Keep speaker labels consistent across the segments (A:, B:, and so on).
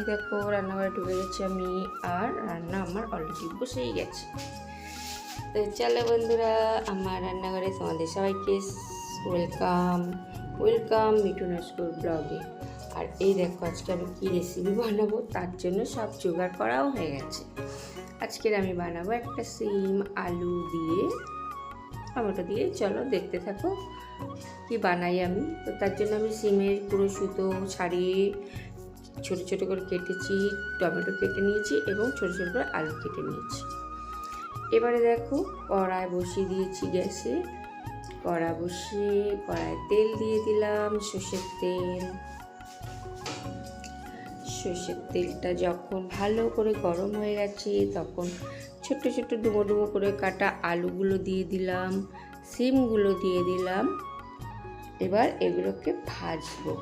A: দেখো রান্নাঘরে ঢুকে গেছি আমি, আর রান্না আমার অলরেডি বসেই গেছে। তো চলো বন্ধুরা, আমার রান্নাঘরে তোমাদের সবাইকে ওয়েলকাম ওয়েলকাম মিঠু নস্কর ব্লগে। আর এই দেখো আজকে আমি কী রেসিপি বানাবো, তার জন্য সব জোগাড় করাও হয়ে গেছে। আজকের আমি বানাবো একটা সিম আলু দিয়ে টমেটো দিয়ে। চলো দেখতে থাকো কি বানাই আমি। তো তার জন্য আমি সিমের পুরো সুতো ছাড়িয়ে ছোট ছোট করে কেটেছি, টমেটো কেটে নিয়েছি এবং ছোট ছোট করে আলু কেটে নিয়েছি। এবারে দেখো কড়াই বসিয়ে দিয়েছি গ্যাসে। কড়া বসিয়ে কড়ায় তেল দিয়ে দিলাম, সর্ষের তেল। সর্ষের তেলটা যখন ভালো করে গরম হয়ে গেছে তখন ছোট্ট ছোট্ট ডুমো ডুমো করে কাটা আলুগুলো দিয়ে দিলাম, সিমগুলো দিয়ে দিলাম। এবার এগুলোকে ভাজবো।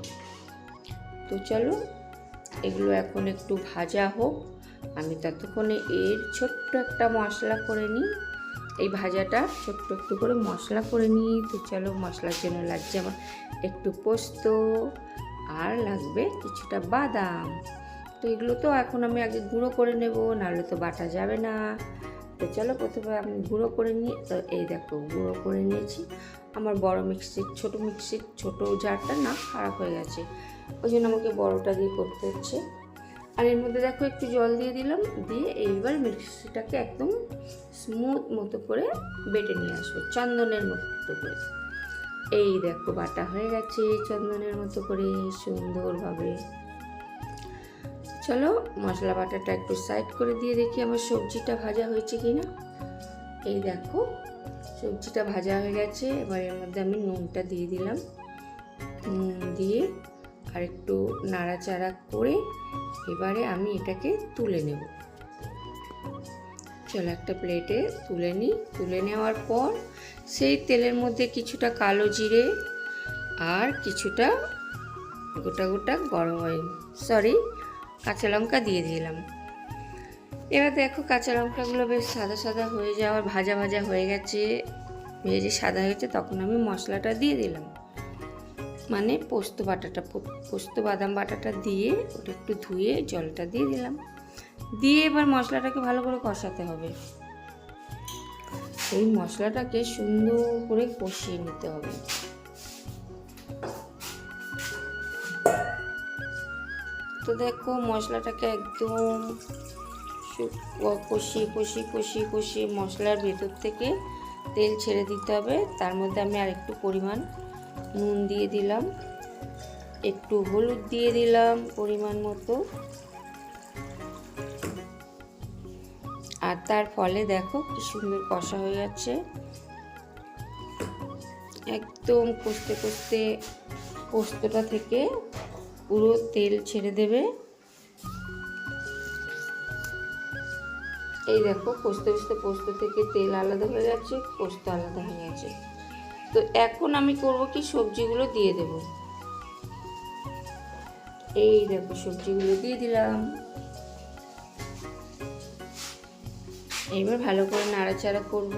A: তো চলো এগুলো এখন একটু ভাজা হোক, আমি ততক্ষণে এর ছোট্ট একটা মশলা করে নিই। এই ভাজাটা ছোট্ট একটু করে মশলা করে নিই। তো চলো, মশলার জন্য লাগছে আমার একটু পোস্ত আর লাগবে কিছুটা বাদাম। তো এগুলো তো এখন আমি আগে গুঁড়ো করে নেব, নাহলে তো বাটা যাবে না। তো চলো প্রথমে আমি গুঁড়ো করে নিই। তো এই দেখো গুঁড়ো করে নিয়েছি। আমার বড় মিক্সির ছোট জারটা না খারাপ হয়ে গেছে, ওই জন্য আমাকে বড়টা দিয়ে করতে হচ্ছে। আর এর মধ্যে দেখো একটু জল দিয়ে দিলাম, দিয়ে এইবার মিক্সিটাকে একদম স্মুথ মতো করে বেটে নিয়ে আসবো, চন্দনের মতো করে। এই দেখো বাটা হয়ে গেছে চন্দনের মতো করে সুন্দরভাবে। চলো মশলা বাটাটা একটু সাইড করে দিয়ে দেখি আমার সবজিটা ভাজা হয়েছে কিনা। এই দেখো সবজিটা ভাজা হয়ে গেছে। এবার এর মধ্যে আমি নুনটা দিয়ে দিলাম, দিয়ে আর একটু নাড়াচাড়া করে এবারে আমি এটাকে তুলে নেব। চলো একটা প্লেটে তুলে নিই। তুলে নেওয়ার পর সেই তেলের মধ্যে কিছুটা কালো জিরে আর কিছুটা গোটা গোটা কাঁচা লঙ্কা দিয়ে দিলাম। এবার দেখো কাঁচা লঙ্কাগুলো বেশ সাদা সাদা হয়ে যাওয়ার, ভাজা ভাজা হয়ে গেছে, ভেজে সাদা হয়েছে, তখন আমি মশলাটা দিয়ে দিলাম, মানে পোস্ত বাদাম বাটাটা দিয়ে ওটা একটু ধুয়ে জলটা দিয়ে দিলাম। দিয়ে এবার মশলাটাকে ভালো করে কষাতে হবে। এই মশলাটাকে সুন্দর করে কষিয়ে নিতে হবে। তো দেখো মশলাটাকে একদম কষিয়ে মশলার ভেতর থেকে তেল ছেড়ে দিতে হবে। তার মধ্যে আমি আর একটু পরিমাণ নুন দিয়ে দিলাম, একটু হলুদ দিয়ে দিলাম পরিমাণ মতো। আর তার ফলে দেখো কি সুন্দর কষা হয়ে যাচ্ছে। একদম কষতে কষতে পোস্তটা থেকে পুরো তেল ছেড়ে দেবে। এই দেখো কষতে কষতে পোস্ত থেকে তেল আলাদা হয়ে যাচ্ছে, পোস্ত আলাদা হয়ে গেছে। তো এখন আমি করব কি, সবজিগুলো দিয়ে দেব। এই দেখো সবজিগুলো দিয়ে দিলাম। এইবার ভালো করে নাড়াচাড়া করব।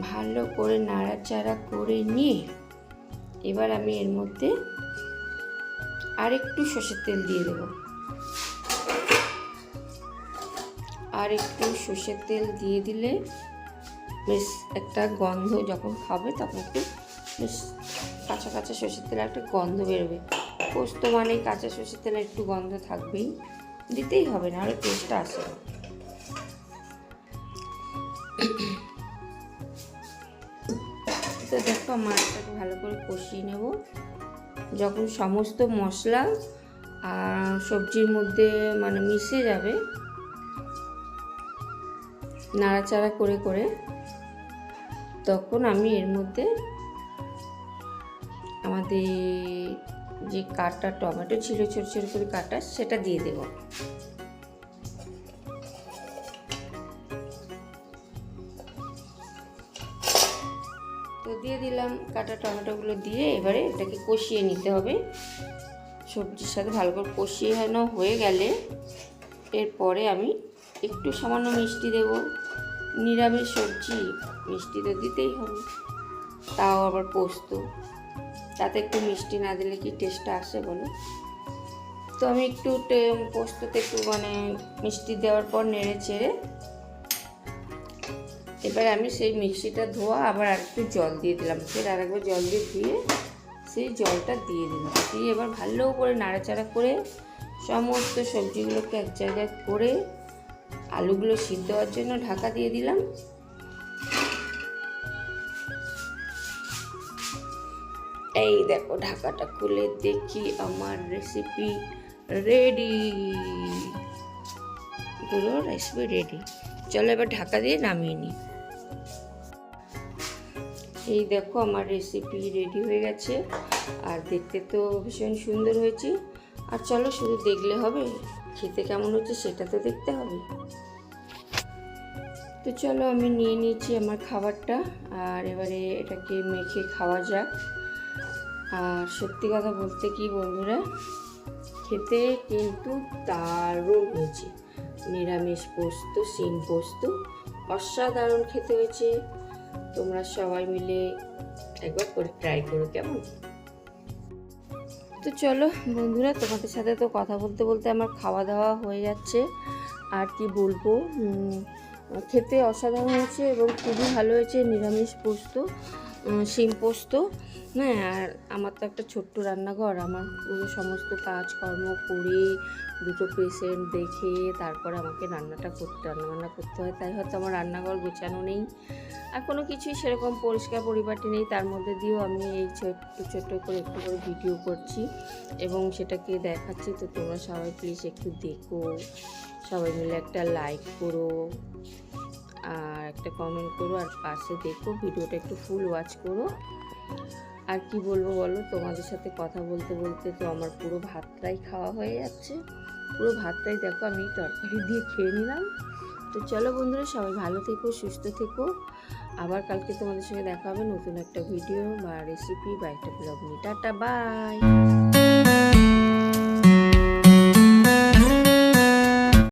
A: ভালো করে নাড়াচাড়া করে নিয়ে এবার আমি এর মধ্যে আর একটু সর্ষের তেল দিয়ে দেব। আর একটু সর্ষের তেল দিয়ে দিলে বেশ একটা গন্ধ, যখন খাবে তখন একটু বেশ কাঁচা কাঁচা সর্ষের তেলের একটা গন্ধ বেরোবে। পোস্ত মানে কাঁচা সর্ষের তেলের একটু গন্ধ থাকবেই, দিতেই হবে, নাহলে টেস্টটা আসে না। তো দেখো মাছটাকে ভালো করে কষিয়ে নেব। যখন সমস্ত মশলা আর সবজির মধ্যে মানে মিশে যাবে, নাড়াচাড়া করে করে, তখন আমি এর মধ্যে আমাদের যে কাটা টমেটো ছিল ছোট ছোট করে কাটা, সেটা দিয়ে দেব। তো দিয়ে দিলাম কাটা টমেটোগুলো দিয়ে এবারে এটাকে কষিয়ে নিতে হবে। সবজির সাথে ভালো করে কষিয়ে হয়ে গেলে এরপরে আমি একটু সামান্য মিষ্টি দেব। নিরামিষ সবজি, মিষ্টি তো দিতেই হবে। তাও আবার পোস্ত, তাতে একটু মিষ্টি না দিলে কি টেস্টটা আসে বলো? তো আমি একটু পোস্ততে একটু মানে মিষ্টি দেওয়ার পর নেড়ে চেড়ে এবার আমি সেই মিক্সিটা ধোয়া আবার আরেকটু জল দিয়ে দিলাম, ফের আরেকবার জল দিয়ে ধুয়ে সেই জলটা দিয়ে দিলাম। দিয়ে এবার ভালো করে নাড়াচাড়া করে সমস্ত সবজিগুলোকে এক জায়গায় করে আলুগুলো সিদ্ধ হওয়ার জন্য ঢাকা দিয়ে দিলাম। এই দেখো ঢাকাটা খুলে দেখি আমার রেসিপি রেডি, পুরো রেসিপি রেডি। চলো এবার ঢাকা দিয়ে নামিয়ে নিই। এই দেখো আমার রেসিপি রেডি হয়ে গেছে, আর দেখতে তো ভীষণ সুন্দর হয়েছে। আর চলো শুধু দেখলে হবে, খেতে কেমন হচ্ছে সেটা তো দেখতে হবে। তো চলো আমি নিয়ে নিয়েছি আমার খাবারটা, আর এবারে এটাকে মেখে খাওয়া যাক। আর সত্যি কথা বলতে কি বন্ধুরা, খেতে কিন্তু দারুণ হয়েছে। নিরামিষ পোস্ত, শিম পোস্ত অসাধারণ খেতে হয়েছে। তোমরা সবাই মিলে একবার করে ট্রাই করো কেমন। তো চলো বন্ধুরা, তোমাদের সাথে তো কথা বলতে বলতে আমার খাওয়া দাওয়া হয়ে যাচ্ছে। আর কি বলবো, খেতে অসাধারণ হয়েছে এবং খুবই ভালো হয়েছে নিরামিষ পোস্ত, শিম পোস্ত। হ্যাঁ, আর আমার তো একটা ছোট্ট রান্নাঘর, আমার পুরো সমস্ত কাজকর্ম করে দুটো পেশেন্ট দেখে তারপরে আমাকে রান্নাবান্না করতে হয়, তাই হয়তো আমার রান্নাঘর গোছানো নেই আর কোনো কিছুই সেরকম পরিষ্কার পরিপাটি নেই। তার মধ্যে দিয়েও আমি এই ছোট্ট করে একটু করে ভিডিও করছি এবং সেটাকে দেখাচ্ছি। তো তোমরা সবাই প্লিজ একটু দেখো, সবাই মিলে একটা লাইক করো আর একটা কমেন্ট করো, আর পাশে দেখো ভিডিওটা একটু ফুল ওয়াচ করো। আর কি বলবো বলো, তোমাদের সাথে কথা বলতে বলতে তো আমার পুরো ভাতটাই খাওয়া হয়ে যাচ্ছে। পুরো ভাতটাই দেখো আমি তরকারি দিয়ে খেয়ে নিলাম। তো চলো বন্ধুরা, সবাই ভালো থেকো, সুস্থ থেকো। আবার কালকে তোমাদের সঙ্গে দেখা হবে নতুন একটা ভিডিও বা রেসিপি বা একটা ব্লগ নিয়ে। Tata, by.